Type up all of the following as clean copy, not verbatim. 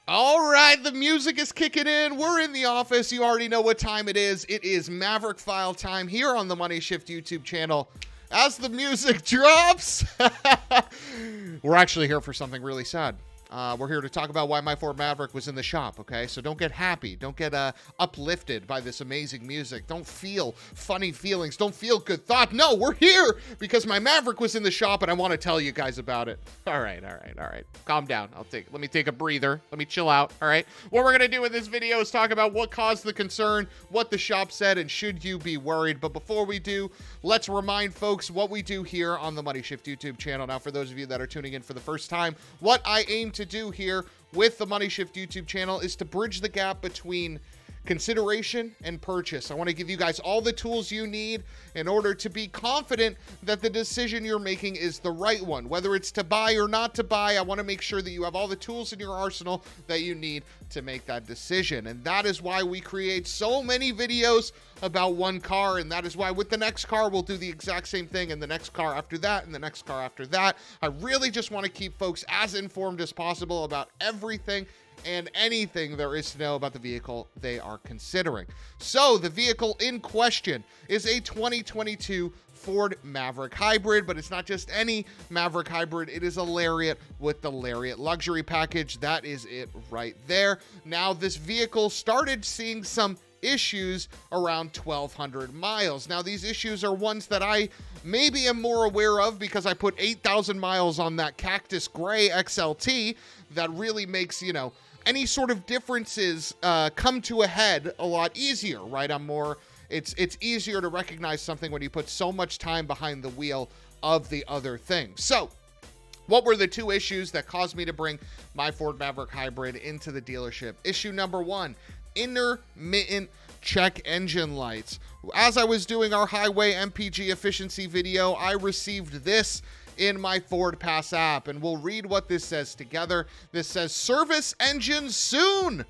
All right, the music is kicking in. We're in the office. You already know what time it is. It is Maverick File time here on the Money Shift YouTube channel. As the music drops, we're actually here for something really sad. We're here to talk about why my Ford Maverick was in the shop, okay? So don't get happy. Don't get uplifted by this amazing music. Don't feel funny feelings. Don't feel good thought. No, we're here because my Maverick was in the shop and I want to tell you guys about it. All right. Calm down. Let me take a breather. Let me chill out, all right? What we're going to do in this video is talk about what caused the concern, what the shop said, and should you be worried. But before we do, let's remind folks what we do here on the Money Shift YouTube channel. Now, for those of you that are tuning in for the first time, what I aim to do here with the Money Shift YouTube channel is to bridge the gap between consideration and purchase. I want to give you guys all the tools you need in order to be confident that the decision you're making is the right one. Whether it's to buy or not to buy, I want to make sure that you have all the tools in your arsenal that you need to make that decision. And that is why we create so many videos about one car, and that is why with the next car we'll do the exact same thing, and the next car after that, and the next car after that. I really just want to keep folks as informed as possible about everything and anything there is to know about the vehicle they are considering. So the vehicle in question is a 2022 Ford Maverick Hybrid, but it's not just any Maverick Hybrid. It is a Lariat with the Lariat Luxury Package. That is it right there. Now, this vehicle started seeing some issues around 1,200 miles. Now, these issues are ones that I maybe am more aware of because I put 8,000 miles on that Cactus Gray XLT. That really makes, any sort of differences come to a head a lot easier, right? It's easier to recognize something when you put so much time behind the wheel of the other thing. So, what were the two issues that caused me to bring my Ford Maverick Hybrid into the dealership? Issue number one, intermittent check engine lights. As I was doing our highway MPG efficiency video, I received this in my Ford Pass app, and we'll read what this says together. This says, service engine soon.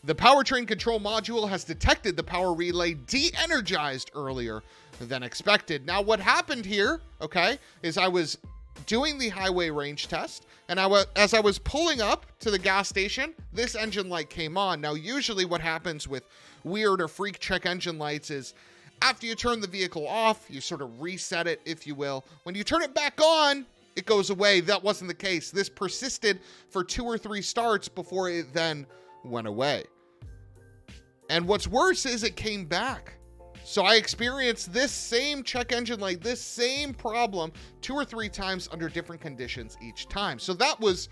The powertrain control module has detected the power relay de-energized earlier than expected. Now, what happened here, okay, is I was doing the highway range test, and as I was pulling up to the gas station, this engine light came on. Now, usually what happens with weird or freak check engine lights is after you turn the vehicle off, you sort of reset it, if you will. When you turn it back on, it goes away. That wasn't the case. This persisted for 2 or 3 starts before it then went away. And what's worse is it came back. So I experienced this same check engine light, this same problem 2 or 3 times under different conditions each time. So that was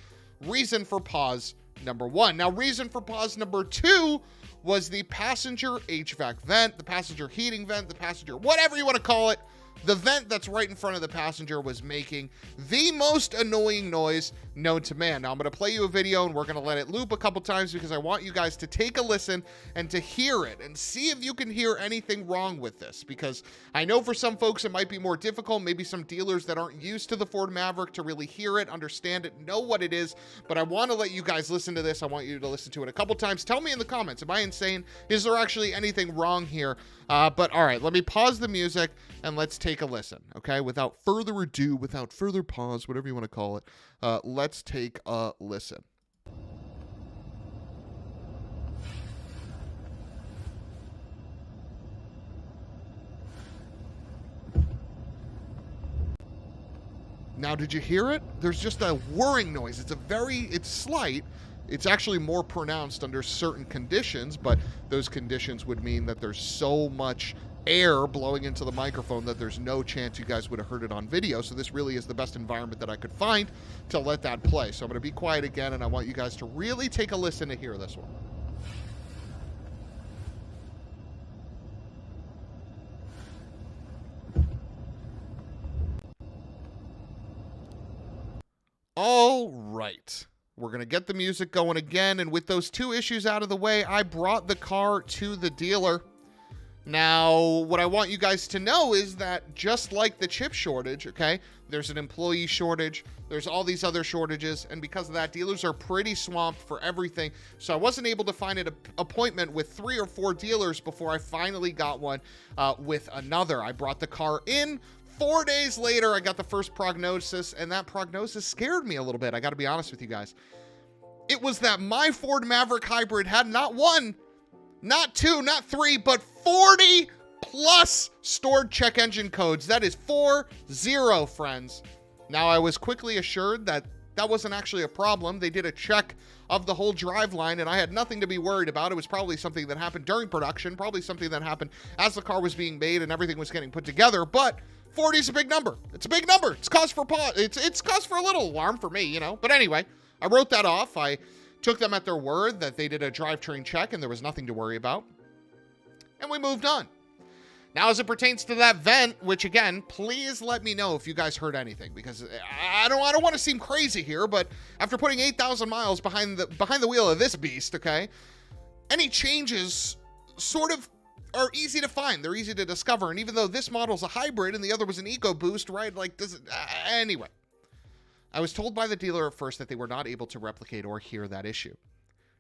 reason for pause number 1. Now, reason for pause number 2 was the passenger HVAC vent, the passenger heating vent, the passenger, whatever you want to call it. The vent that's right in front of the passenger was making the most annoying noise known to man. Now, I'm going to play you a video, and we're going to let it loop a couple times because I want you guys to take a listen and to hear it and see if you can hear anything wrong with this, because I know for some folks it might be more difficult, maybe some dealers that aren't used to the Ford Maverick to really hear it, understand it, know what it is, but I want to let you guys listen to this. I want you to listen to it a couple times. Tell me in the comments, am I insane? Is there actually anything wrong here? But all right, let me pause the music and let's take a listen, okay? Without further ado, without further pause, whatever you want to call it, let's take a listen. Now, did you hear it? There's just a whirring noise. It's slight. It's actually more pronounced under certain conditions, but those conditions would mean that there's so much air blowing into the microphone that there's no chance you guys would have heard it on video. So this really is the best environment that I could find to let that play. So I'm going to be quiet again, and I want you guys to really take a listen to hear this one. All right. We're going to get the music going again, and with those 2 issues out of the way, I brought the car to the dealer. Now, what I want you guys to know is that just like the chip shortage, okay, there's an employee shortage, there's all these other shortages, and because of that, dealers are pretty swamped for everything. So I wasn't able to find an appointment with 3 or 4 dealers before I finally got one with another. I brought the car in. 4 days later, I got the first prognosis, and that prognosis scared me a little bit. I got to be honest with you guys. It was that my Ford Maverick Hybrid had not one, not two, not three, but 40 plus stored check engine codes. That is 40, friends. Now, I was quickly assured that that wasn't actually a problem. They did a check of the whole driveline, and I had nothing to be worried about. It was probably something that happened during production, probably something that happened as the car was being made and everything was getting put together. But 40 is a big number. It's a big number. It's cause for pause. It's cause for a little alarm for me, you know. But anyway, I wrote that off. I took them at their word that they did a drivetrain check and there was nothing to worry about. And we moved on. Now, as it pertains to that vent, which again, please let me know if you guys heard anything, because I don't want to seem crazy here, but after putting 8,000 miles behind the wheel of this beast, okay, any changes sort of are easy to find. They're easy to discover. And even though this model's a hybrid and the other was an EcoBoost, right? Like, anyway, I was told by the dealer at first that they were not able to replicate or hear that issue.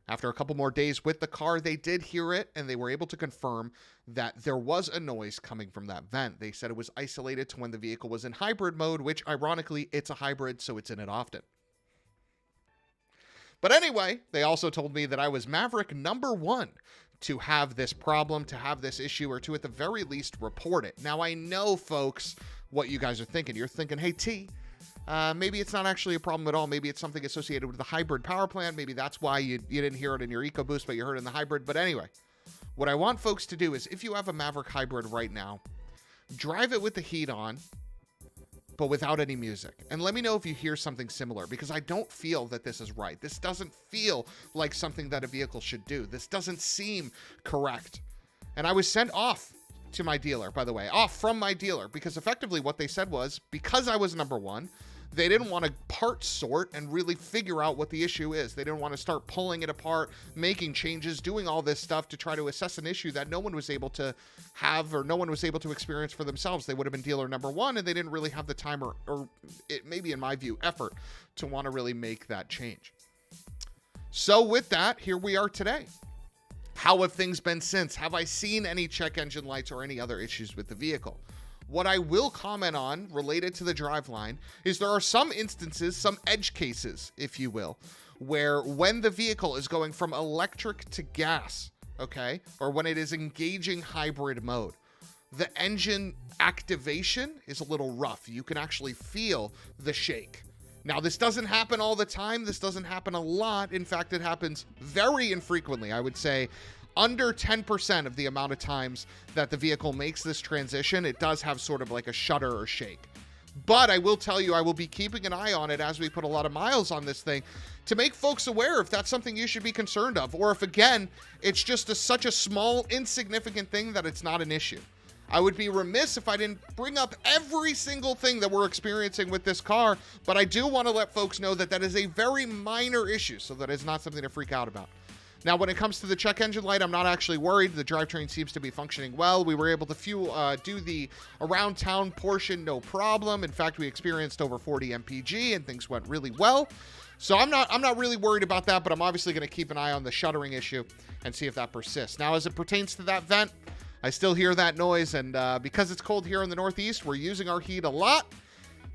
After a couple more days with the car, they did hear it, and they were able to confirm that there was a noise coming from that vent. They said it was isolated to when the vehicle was in hybrid mode, which, ironically, it's a hybrid, so it's in it often. But anyway, they also told me that I was Maverick number 1 to have this problem, to have this issue, or to, at the very least, report it. Now, I know, folks, what you guys are thinking. You're thinking, hey, T, maybe it's not actually a problem at all. Maybe it's something associated with the hybrid power plant. Maybe that's why you didn't hear it in your EcoBoost, but you heard it in the hybrid. But anyway, what I want folks to do is, if you have a Maverick hybrid right now, drive it with the heat on, but without any music. And let me know if you hear something similar, because I don't feel that this is right. This doesn't feel like something that a vehicle should do. This doesn't seem correct. And I was sent off to my dealer, by the way, off from my dealer, because effectively what they said was, because I was number 1, they didn't want to part sort and really figure out what the issue is. They didn't want to start pulling it apart, making changes, doing all this stuff to try to assess an issue that no one was able to have, or no one was able to experience for themselves. They would have been dealer number 1, and they didn't really have the time or it, maybe in my view, effort to want to really make that change. So with that, here we are today. How have things been since? Have I seen any check engine lights or any other issues with the vehicle? What I will comment on related to the driveline is there are some instances, some edge cases, if you will, where when the vehicle is going from electric to gas, okay, or when it is engaging hybrid mode, the engine activation is a little rough. You can actually feel the shake. Now, this doesn't happen all the time. This doesn't happen a lot. In fact, it happens very infrequently. I would say under 10% of the amount of times that the vehicle makes this transition, it does have sort of like a shudder or shake. But I will tell you, I will be keeping an eye on it as we put a lot of miles on this thing to make folks aware if that's something you should be concerned of, or if, again, it's just such a small, insignificant thing that it's not an issue. I would be remiss if I didn't bring up every single thing that we're experiencing with this car, but I do want to let folks know that that is a very minor issue, so that is not something to freak out about. Now, when it comes to the check engine light, I'm not actually worried. The drivetrain seems to be functioning well. We were able to do the around town portion, no problem. In fact, we experienced over 40 mpg and things went really well. So I'm not really worried about that, but I'm obviously going to keep an eye on the shuttering issue and see if that persists. Now, as it pertains to that vent, I still hear that noise, and because it's cold here in the Northeast, we're using our heat a lot.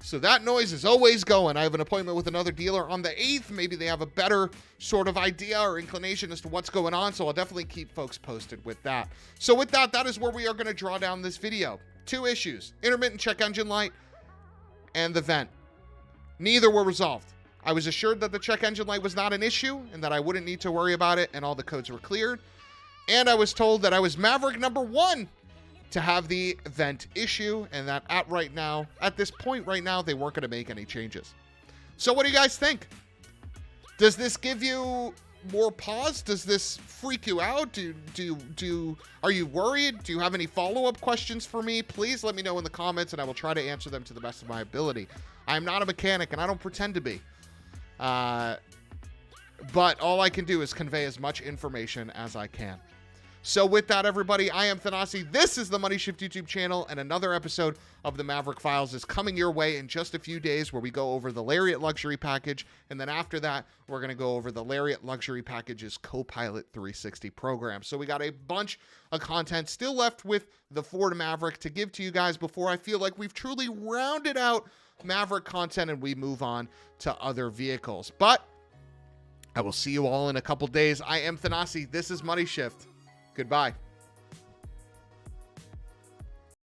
So that noise is always going. I have an appointment with another dealer on the 8th. Maybe they have a better sort of idea or inclination as to what's going on, so I'll definitely keep folks posted with that. So with that, that is where we are going to draw down this video. 2 issues, intermittent check engine light and the vent. Neither were resolved. I was assured that the check engine light was not an issue and that I wouldn't need to worry about it, and all the codes were cleared. And I was told that I was Maverick number 1 to have the vent issue, and that at this point right now, they weren't going to make any changes. So what do you guys think? Does this give you more pause? Does this freak you out? Are you worried? Do you have any follow-up questions for me? Please let me know in the comments, and I will try to answer them to the best of my ability. I am not a mechanic, and I don't pretend to be. But all I can do is convey as much information as I can. So with that, everybody, I am Thanasi. This is the Money Shift YouTube channel, and another episode of the Maverick Files is coming your way in just a few days, where we go over the Lariat Luxury Package, and then after that, we're going to go over the Lariat Luxury Package's Copilot 360 program. So we got a bunch of content still left with the Ford Maverick to give to you guys before I feel like we've truly rounded out Maverick content and we move on to other vehicles. But I will see you all in a couple days. I am Thanasi. This is Money Shift. Goodbye.